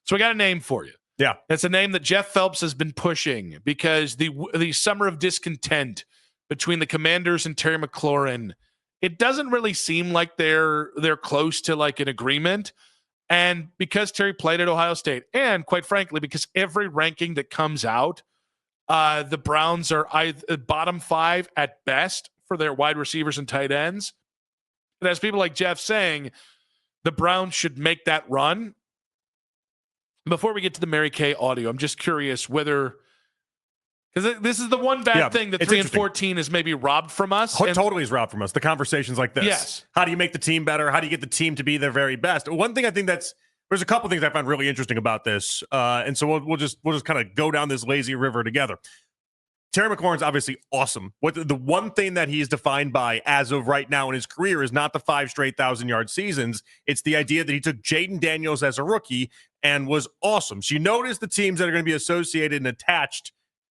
So we got a name for you. Yeah. It's a name that Jeff Phelps has been pushing because the summer of discontent between the Commanders and Terry McLaurin, it doesn't really seem like they're close to like an agreement. And because Terry played at Ohio State, and quite frankly, because every ranking that comes out, the Browns are either bottom 5 at best for their wide receivers and tight ends. And as people like Jeff saying, the Browns should make that run. Before we get to the Mary Kay audio, I'm just curious whether, because this is the one bad thing that 3 and 14 is maybe robbed from us. Totally is robbed from us. The conversations like this. Yes. How do you make the team better? How do you get the team to be their very best? One thing I think there's a couple things I find really interesting about this, and so we'll just kind of go down this lazy river together. Terry McLaurin's obviously awesome. What the one thing that he is defined by as of right now in his career is not the 5 straight 1,000-yard seasons. It's the idea that he took Jaden Daniels as a rookie and was awesome. So you notice the teams that are going to be associated and attached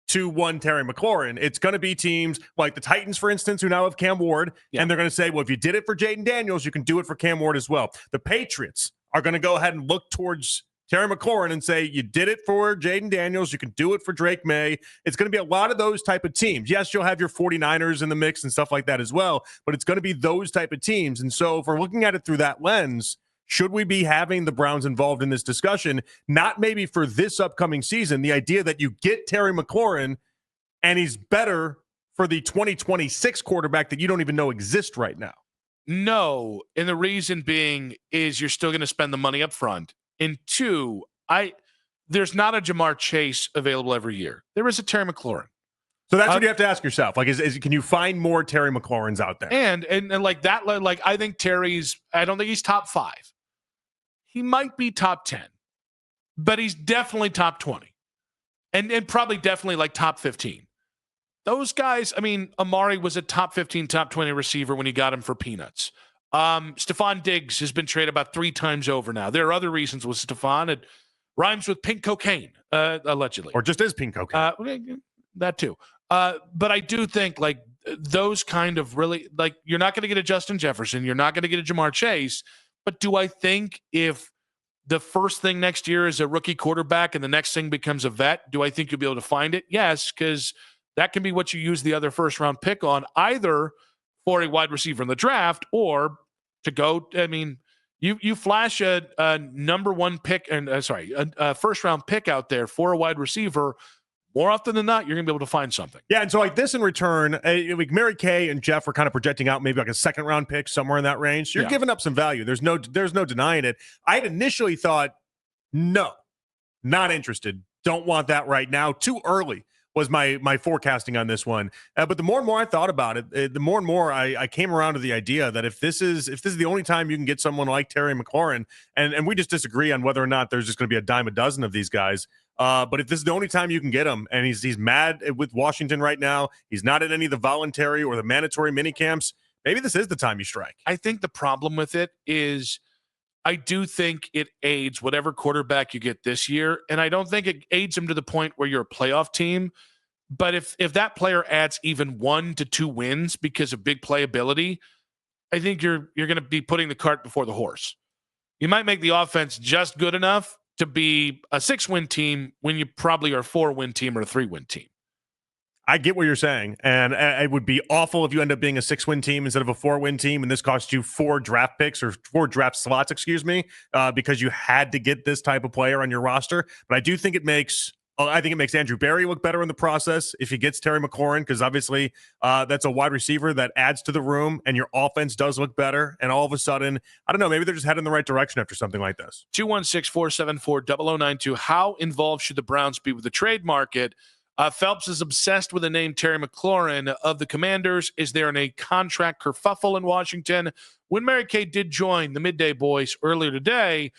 to one Terry McLaurin. It's going to be teams like the Titans, for instance, who now have Cam Ward, and they're going to say, well, if you did it for Jaden Daniels, you can do it for Cam Ward as well. The Patriots are going to go ahead and look towards Terry McLaurin and say, you did it for Jaden Daniels, you can do it for Drake May. It's going to be a lot of those type of teams. Yes, you'll have your 49ers in the mix and stuff like that as well, but it's going to be those type of teams. And so if we're looking at it through that lens, should we be having the Browns involved in this discussion? Not maybe for this upcoming season, the idea that you get Terry McLaurin and he's better for the 2026 quarterback that you don't even know exists right now. No, and the reason being is you're still going to spend the money up front. And 2, there's not a Jamar Chase available every year. There is a Terry McLaurin. So that's what you have to ask yourself. Like, can you find more Terry McLaurins out there? And like that, like I think I don't think he's top 5. He might be top 10, but he's definitely top 20, and probably definitely like top 15. Those guys, I mean, Amari was a top 15, top 20 receiver when you got him for peanuts. Stephon Diggs has been traded about 3 times over now. There are other reasons with Stephon. It rhymes with pink cocaine, allegedly. Or just is pink cocaine. That too. But I do think like those kind of really, like, you're not going to get a Justin Jefferson. You're not going to get a Jamar Chase. But do I think if the first thing next year is a rookie quarterback and the next thing becomes a vet, do I think you'll be able to find it? Yes, because that can be what you use the other first-round pick on, either for a wide receiver in the draft or to go. I mean, you flash a number 1 pick and a first-round pick out there for a wide receiver. More often than not, you're going to be able to find something. Yeah, and so like this in return, like Mary Kay and Jeff were kind of projecting out maybe like a second-round pick somewhere in that range. So you're giving up some value. There's no denying it. I had initially thought, no, not interested. Don't want that right now. Too early was my forecasting on this one. But the more and more I thought about it, the more and more I came around to the idea that if this is the only time you can get someone like Terry McLaurin, and we just disagree on whether or not there's just going to be a dime a dozen of these guys. But if this is the only time you can get him, and he's mad with Washington right now, he's not at any of the voluntary or the mandatory mini camps, maybe this is the time you strike. I think the problem with it is I do think it aids whatever quarterback you get this year, and I don't think it aids him to the point where you're a playoff team. But if that player adds even 1 to 2 wins because of big playability, I think you're going to be putting the cart before the horse. You might make the offense just good enough to be a 6-win team when you probably are a 4-win team or a 3-win team. I get what you're saying, and it would be awful if you end up being a 6-win team instead of a 4-win team, and this cost you 4 draft picks or 4 draft slots, because you had to get this type of player on your roster. But I do think it makes Andrew Berry look better in the process if he gets Terry McLaurin, because obviously that's a wide receiver that adds to the room, and your offense does look better. And all of a sudden, I don't know, maybe they're just heading in the right direction after something like this. 216-474-0092. How involved should the Browns be with the trade market? Phelps is obsessed with the name Terry McLaurin of the Commanders. Is there a contract kerfuffle in Washington? When Mary Kay did join the Midday Boys earlier today,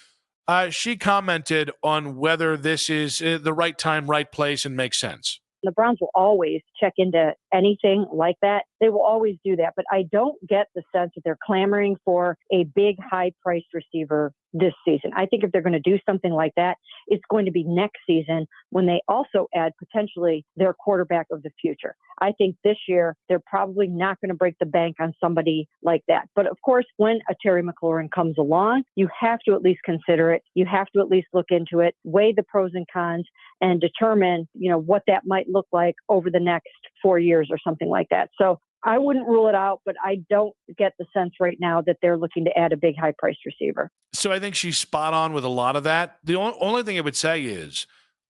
she commented on whether this is the right time, right place, and makes sense. The Browns will always check into anything like that, they will always do that. But I don't get the sense that they're clamoring for a big, high-priced receiver this season. I think if they're going to do something like that, it's going to be next season when they also add potentially their quarterback of the future. I think this year they're probably not going to break the bank on somebody like that. But of course, when a Terry McLaurin comes along, you have to at least consider it. You have to at least look into it, weigh the pros and cons, and determine, what that might look like over the next 4 years or something like that. So I wouldn't rule it out, but I don't get the sense right now that they're looking to add a big high-priced receiver. So I think she's spot on with a lot of that. The only thing I would say is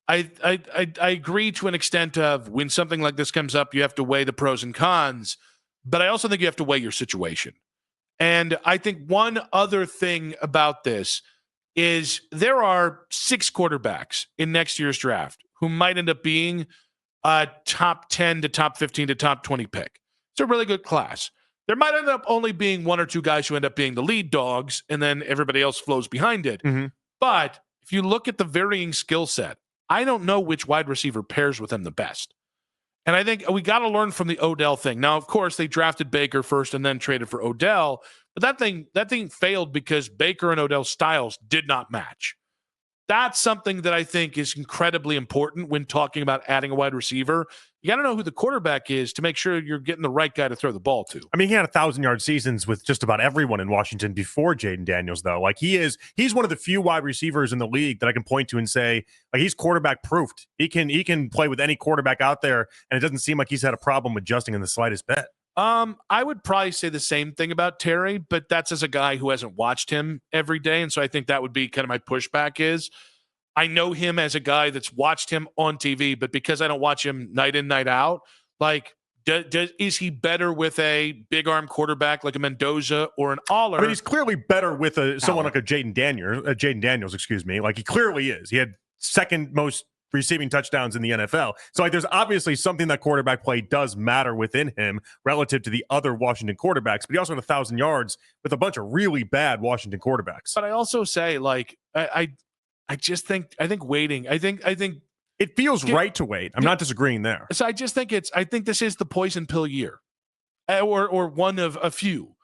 I agree to an extent of when something like this comes up, you have to weigh the pros and cons, but I also think you have to weigh your situation. And I think one other thing about this is there are 6 quarterbacks in next year's draft who might end up being a top 10 to top 15 to top 20 pick. It's a really good class. There might end up only being 1 or 2 guys who end up being the lead dogs, and then everybody else flows behind it. Mm-hmm. But if you look at the varying skill set, I don't know which wide receiver pairs with them the best. And I think we got to learn from the Odell thing. Now, of course, they drafted Baker first and then traded for Odell, but that thing failed because Baker and Odell's styles did not match. That's something that I think is incredibly important when talking about adding a wide receiver. You got to know who the quarterback is to make sure you're getting the right guy to throw the ball to. I mean, he had 1,000-yard seasons with just about everyone in Washington before Jaden Daniels, though. Like he's one of the few wide receivers in the league that I can point to and say, like, he's quarterback proofed. He can play with any quarterback out there, and it doesn't seem like he's had a problem adjusting in the slightest bit. I would probably say the same thing about Terry, but that's as a guy who hasn't watched him every day. And so I think that would be kind of my pushback is I know him as a guy that's watched him on TV, but because I don't watch him night in, night out, like, is he better with a big arm quarterback like a Mendoza or an Aller? I mean, he's clearly better with someone like a Jaden Daniels, excuse me. Like he clearly is. He had second most receiving touchdowns in the NFL. So like, there's obviously something that quarterback play does matter within him relative to the other Washington quarterbacks, but he also had 1,000 yards with a bunch of really bad Washington quarterbacks. But I also say, like, I think waiting. I think it feels right to wait. I'm not disagreeing there. So I think this is the poison pill year, or one of a few.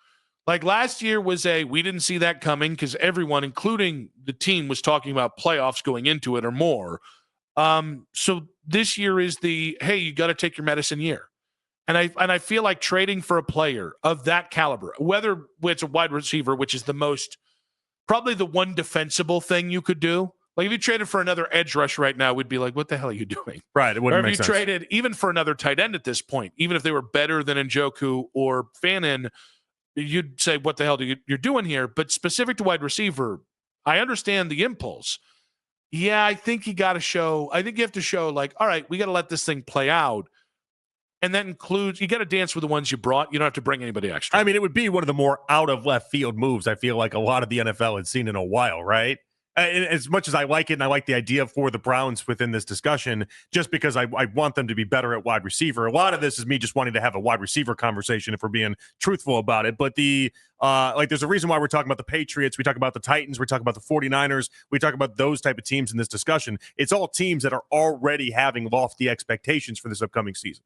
Like last year was we didn't see that coming because everyone, including the team, was talking about playoffs going into it or more. So this year is hey, you got to take your medicine year. And I feel like trading for a player of that caliber, whether it's a wide receiver, which is probably the one defensible thing you could do. Like if you traded for another edge rush right now, we'd be like, what the hell are you doing? Right. It wouldn't make sense. Or if you traded even for another tight end at this point, even if they were better than Njoku or Fannin, you'd say, what the hell you're doing here? But specific to wide receiver, I understand the impulse. Yeah, I think you have to show like, all right, we got to let this thing play out. And that includes, you got to dance with the ones you brought. You don't have to bring anybody extra. I mean, it would be one of the more out of left field moves I feel like a lot of the NFL had seen in a while, right? As much as I like it and I like the idea for the Browns within this discussion, just because I want them to be better at wide receiver. A lot of this is me just wanting to have a wide receiver conversation if we're being truthful about it. But there's a reason why we're talking about the Patriots. We talk about the Titans. We talk about the 49ers. We talk about those type of teams in this discussion. It's all teams that are already having lofty expectations for this upcoming season.